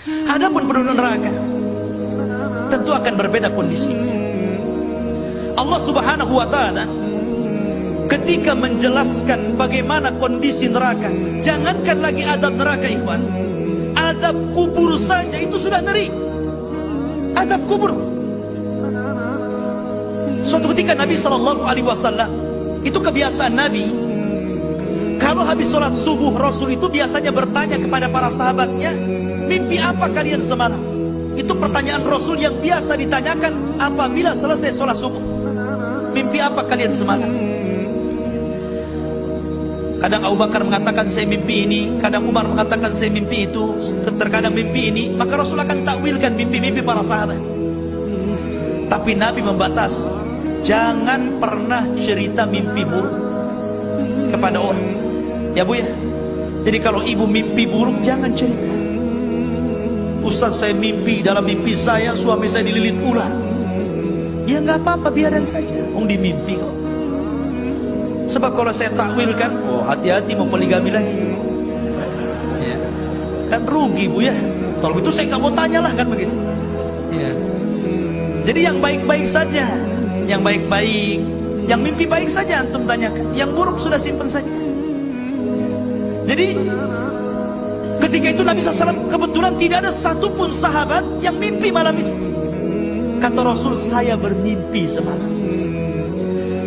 Adapun penduduk neraka tentu akan berbeda kondisinya. Allah Subhanahu wa ta'ala ketika menjelaskan bagaimana kondisi neraka, jangankan lagi adab neraka, ikhwan, adab kubur saja itu sudah ngeri. Adab kubur. Suatu ketika Nabi SAW, itu kebiasaan Nabi, kalau habis sholat subuh, Rasul itu biasanya bertanya kepada para sahabatnya, mimpi apa kalian semalam? Itu pertanyaan Rasul yang biasa ditanyakan apabila selesai sholat subuh. Mimpi apa kalian semalam? Kadang Abu Bakar mengatakan saya mimpi ini, kadang Umar mengatakan saya mimpi itu, terkadang mimpi ini. Maka Rasul akan takwilkan mimpi-mimpi para sahabat. Tapi Nabi membatasi, jangan pernah cerita mimpi buruk kepada orang. Ya Bu ya. Jadi kalau ibu mimpi buruk jangan cerita. Ustaz, saya mimpi, dalam mimpi saya suami saya dililit ular. Ya nggak apa-apa, biarin saja. Di mimpi kok. Sebab kalau saya takwilkan, hati-hati mau poligami lagi. Ya. Kan rugi Bu ya. Kalau itu saya nggak mau tanya lah, kan begitu. Ya. Jadi yang baik-baik saja, yang baik-baik, yang mimpi baik saja antum tanyakan. Yang buruk sudah simpan saja. Jadi ketika itu Nabi SAW kebetulan tidak ada satupun sahabat yang mimpi malam itu. Kata Rasul, saya bermimpi semalam.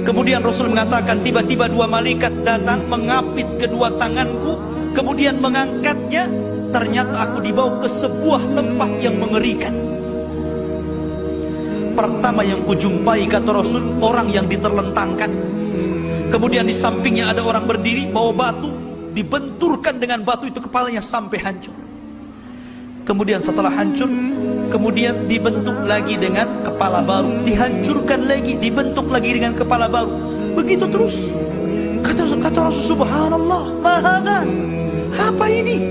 Kemudian Rasul mengatakan, tiba-tiba dua malaikat datang mengapit kedua tanganku, kemudian mengangkatnya. Ternyata aku dibawa ke sebuah tempat yang mengerikan. Pertama yang kujumpai, kata Rasul, orang yang diterlentangkan. Kemudian di sampingnya ada orang berdiri bawa batu, dibenturkan dengan batu itu kepalanya sampai hancur. Kemudian setelah hancur, kemudian dibentuk lagi dengan kepala baru, dihancurkan lagi, dibentuk lagi dengan kepala baru. Begitu terus. Kata Rasul, subhanallah, mahana, apa ini?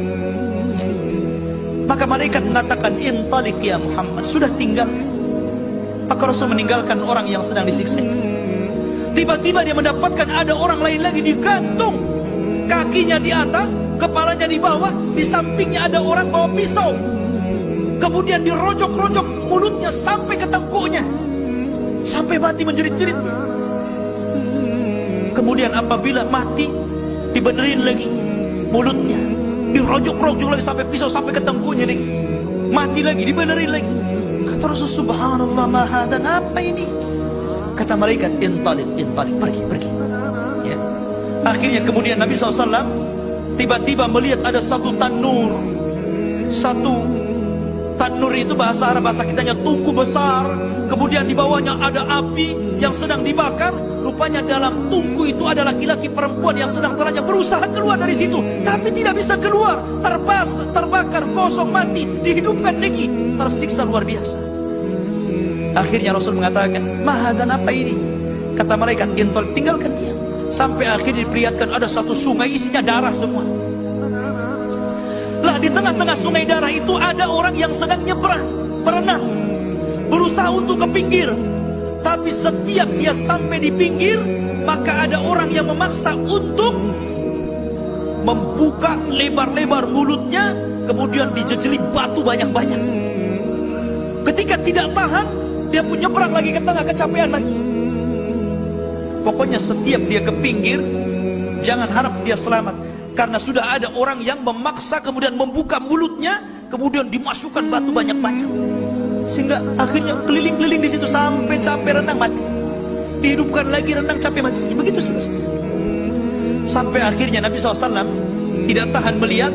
Maka malaikat mengatakan, intalik ya Muhammad, sudah tinggalkan. Maka Rasul meninggalkan orang yang sedang disiksa. Tiba-tiba dia mendapatkan ada orang lain lagi digantung, kakinya di atas, kepalanya di bawah, di sampingnya ada orang bawa pisau. Kemudian dirojok-rojok mulutnya sampai ke tengkuknya, sampai mati menjerit-jerit. Kemudian apabila mati, dibenerin lagi mulutnya, dirojok-rojok lagi sampai pisau sampai ke tengkuknya lagi. Mati lagi, dibenerin lagi. Kata Rasul, subhanallah, maha, dan apa ini? Kata malaikat, intalik, pergi. Ya. Akhirnya kemudian Nabi SAW tiba-tiba melihat ada satu tanur. Satu tanur itu bahasa Arab, bahasa kitanya tungku besar. Kemudian di bawahnya ada api yang sedang dibakar. Rupanya dalam tungku itu ada laki-laki perempuan yang sedang telanjang, berusaha keluar dari situ, tapi tidak bisa keluar. Terbakar, kosong, mati, dihidupkan lagi, tersiksa luar biasa. Akhirnya Rasul mengatakan, maha, dan apa ini? Kata malaikat, intol, tinggalkan dia. Sampai akhirnya diperlihatkan ada satu sungai isinya darah semua. Lah di tengah-tengah sungai darah itu ada orang yang sedang nyebrang, berenang, berusaha untuk ke pinggir. Tapi setiap dia sampai di pinggir, maka ada orang yang memaksa untuk membuka lebar-lebar mulutnya, kemudian dijejeli batu banyak-banyak. Ketika tidak tahan, dia pun nyebrang lagi ke tengah, kecapean lagi. Pokoknya setiap dia ke pinggir, jangan harap dia selamat, karena sudah ada orang yang memaksa kemudian membuka mulutnya, kemudian dimasukkan batu banyak-banyak, sehingga akhirnya keliling-keliling di situ sampai capek renang mati, dihidupkan lagi renang capek mati, begitu seterusnya. Sampai akhirnya Nabi SAW tidak tahan melihat,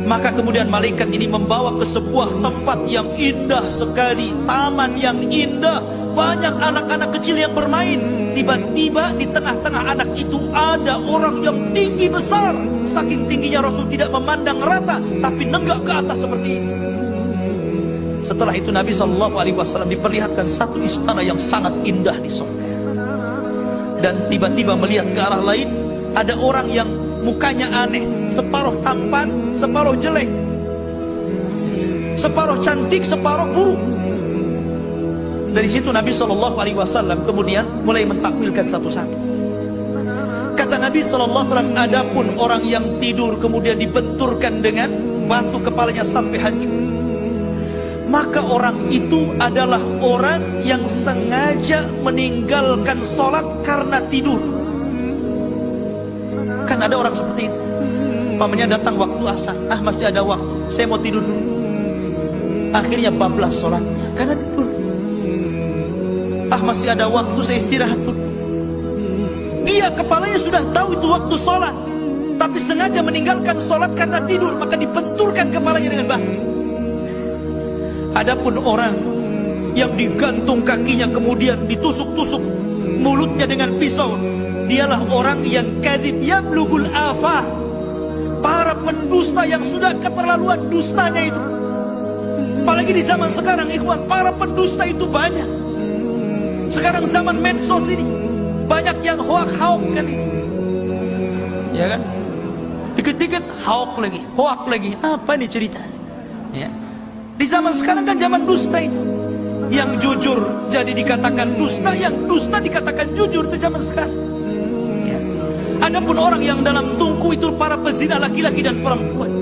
maka kemudian malaikat ini membawa ke sebuah tempat yang indah sekali, taman yang indah, banyak anak-anak kecil yang bermain. Tiba-tiba di tengah-tengah anak itu ada orang yang tinggi besar. Saking tingginya Rasul tidak memandang rata, tapi nenggak ke atas seperti ini. Setelah itu Nabi SAW diperlihatkan satu istana yang sangat indah di surga. Dan tiba-tiba melihat ke arah lain, ada orang yang mukanya aneh, separuh tampan, separuh jelek, separuh cantik, separuh buruk. Dari situ Nabi SAW kemudian mulai mentakwilkan satu-satu. Kata Nabi SAW, adapun orang yang tidur kemudian dibenturkan dengan batu kepalanya sampai hancur, maka orang itu adalah orang yang sengaja meninggalkan sholat karena tidur. Kan ada orang seperti itu, pamannya datang waktu asar, masih ada waktu, saya mau tidur dulu. Akhirnya bablas sholatnya karena tidur. Masih ada waktu, saya istirahat dulu. Dia kepalanya sudah tahu itu waktu sholat, tapi sengaja meninggalkan sholat karena tidur, maka dibenturkan kepalanya dengan batu. Adapun orang yang digantung kakinya kemudian ditusuk-tusuk mulutnya dengan pisau, dialah orang yang kadzib yablugul afah, para pendusta yang sudah keterlaluan dustanya itu. Apalagi di zaman sekarang, ikhwan, para pendusta itu banyak. Sekarang zaman medsos ini banyak yang hoak-hoak kan itu, ya kan? Dikit-dikit hoak lagi. Apa nih cerita? Ya. Di zaman sekarang kan zaman dusta ini. Yang jujur jadi dikatakan dusta, yang dusta dikatakan jujur, itu zaman sekarang. Ya. Adapun orang yang dalam tungku itu para pezina laki-laki dan perempuan.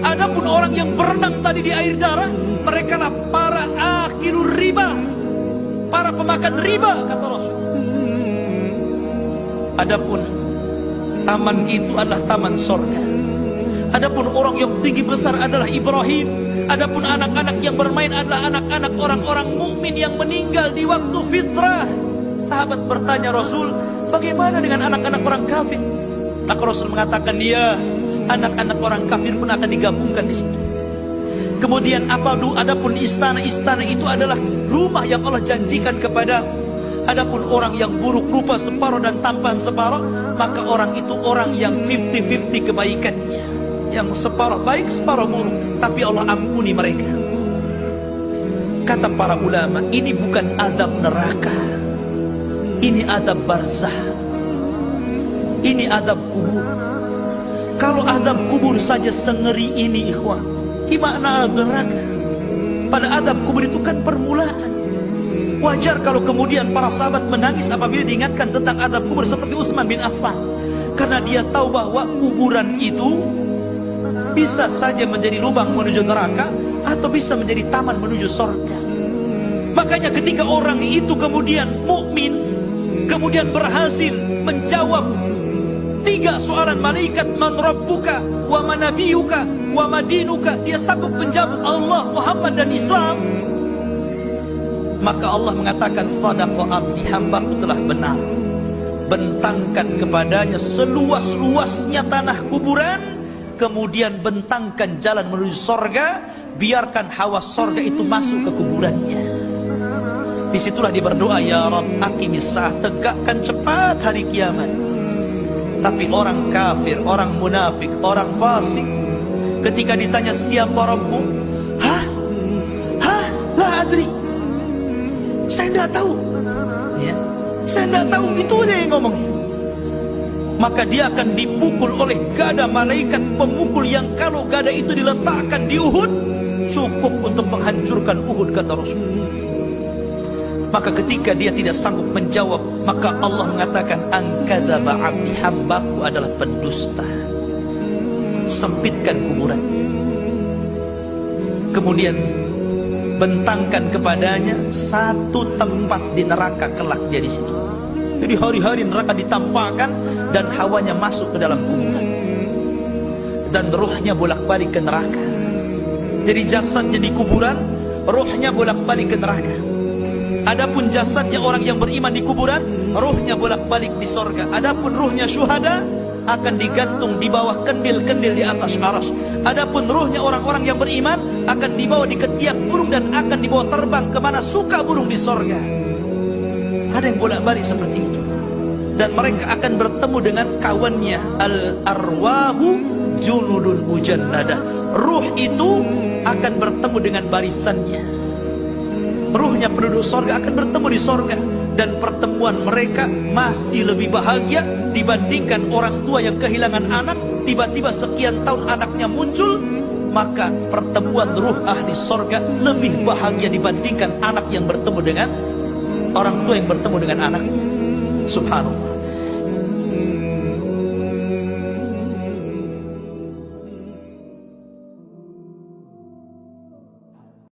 Adapun orang yang berenang tadi di air darah, mereka lah para akilur riba, para pemakan riba, kata Rasul. Adapun taman itu adalah taman sorga. Adapun orang yang tinggi besar adalah Ibrahim. Adapun anak-anak yang bermain adalah anak-anak orang-orang mukmin yang meninggal di waktu fitrah. Sahabat bertanya Rasul, bagaimana dengan anak-anak orang kafir? Maka Rasul mengatakan, dia anak-anak orang kafir pun akan digabungkan di situ. Kemudian adapun istana-istana itu adalah rumah yang Allah janjikan kepada. Adapun orang yang buruk rupa separuh dan tampan separuh, maka orang itu orang yang 50-50 kebaikannya, yang separuh baik separuh buruk, tapi Allah ampuni mereka. Kata para ulama, ini bukan adab neraka, ini adab barzah, ini adab kubur. Kalau adab kubur saja sengeri ini, ikhwan, gimana adab neraka? Pada adab kubur itu kan permulaan. Wajar kalau kemudian para sahabat menangis apabila diingatkan tentang adab kubur, seperti Utsman bin Affan, karena dia tahu bahwa kuburan itu bisa saja menjadi lubang menuju neraka atau bisa menjadi taman menuju surga. Makanya ketika orang itu kemudian mukmin, kemudian berhasil menjawab 3 soalan malaikat, man rabbuka wa man nabiyuka wa madinuka, dia sanggup menjawab Allah, Muhammad dan Islam, maka Allah mengatakan, sadaqa abdi, hambaku telah benar. Bentangkan kepadanya seluas-luasnya tanah kuburan, kemudian bentangkan jalan menuju sorga, biarkan hawa sorga itu masuk ke kuburannya. Disitulah dia berdoa, ya Rabb aqimis saah, tegakkan cepat hari kiamat. Tapi orang kafir, orang munafik, orang fasik, ketika ditanya siapa Rabbu, la adri, saya tidak tahu, ya, saya tidak tahu, itu aja yang ngomong. Maka dia akan dipukul oleh gada malaikat pemukul yang kalau gada itu diletakkan di Uhud, cukup untuk menghancurkan Uhud, kata Rasul. Maka ketika dia tidak sanggup menjawab, maka Allah mengatakan, angkadzaba abdi, hambaku adalah pendusta. Sempitkan kuburan, kemudian bentangkan kepadanya satu tempat di neraka kelak dia di situ. Jadi hari-hari neraka ditampakkan dan hawanya masuk ke dalam kuburan, dan rohnya bolak-balik ke neraka. Jadi jasadnya di kuburan, rohnya bolak-balik ke neraka. Adapun jasadnya orang yang beriman di kuburan, rohnya bolak-balik di sorga. Adapun rohnya syuhada akan digantung di bawah kendil-kendil di atas arsy. Adapun rohnya orang-orang yang beriman akan dibawa di ketiak burung dan akan dibawa terbang kemana suka burung di sorga. Ada yang bolak-balik seperti itu. Dan mereka akan bertemu dengan kawannya, al-arwahu junudun mujannadah. Ruh itu akan bertemu dengan barisannya. Ruhnya penduduk sorga akan bertemu di sorga, dan pertemuan mereka masih lebih bahagia dibandingkan orang tua yang kehilangan anak, tiba-tiba sekian tahun anaknya muncul. Maka pertemuan ruh ahli sorga lebih bahagia dibandingkan anak yang bertemu dengan orang tua yang bertemu dengan anaknya. Subhanallah.